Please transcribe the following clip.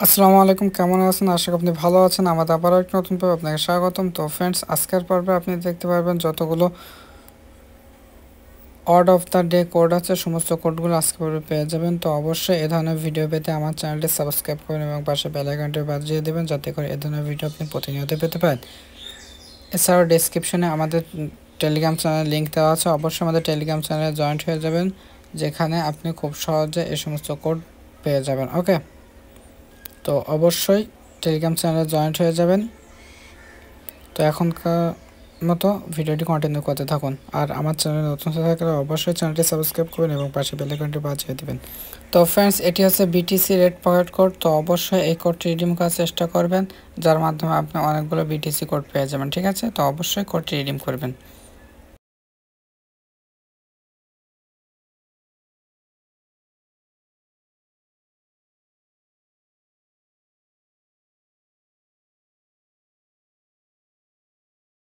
আসসালামু আলাইকুম, কেমন আছেন? আশা করি আপনি ভালো আছেন। আমাদের আবারও একটা নতুন পর্বে আপনাকে স্বাগতম। তো ফ্রেন্ডস, আজকের পর্বে আপনি দেখতে পারবেন যতগুলো odd of the day code আছে, সমস্ত কোডগুলো আজকে পর্বে পেয়ে যাবেন। তো অবশ্যই এ ধরনের ভিডিও পেতে আমার চ্যানেলটি সাবস্ক্রাইব করুন এবং পাশে বেল আইকনটি বাজিয়ে দেবেন, যাতে করে এ ধরনের ভিডিও আপনি প্রতিনিয়ত পেতে পারেন। এছাড়াও ডেসক্রিপশনে আমাদের টেলিগ্রাম চ্যানেলের লিঙ্ক দেওয়া আছে, অবশ্যই আমাদের টেলিগ্রাম চ্যানেলে জয়েন্ট হয়ে যাবেন, যেখানে আপনি খুব সহজে এই সমস্ত কোড পেয়ে যাবেন। ওকে, তো অবশ্যই টেলিগ্রাম চ্যানেলে জয়েন্ট হয়ে যাবেন। তো এখনকার মতো ভিডিওটি কন্টিনিউ করতে থাকুন। আর আমার চ্যানেলে নতুন হয়ে থাকলে অবশ্যই চ্যানেলটি সাবস্ক্রাইব করবেন এবং পাশে বেল আইকনটি বাজিয়ে দেবেন। তো ফ্রেন্ডস, এটি হচ্ছে বিটিসি রেড পকেট কোড। তো অবশ্যই এই কোডটি রিডিম করার চেষ্টা করবেন, যার মাধ্যমে আপনি অনেকগুলো বিটিসি কোড পেয়ে যাবেন। ঠিক আছে, তো অবশ্যই কোডটি রিডিম করবেন।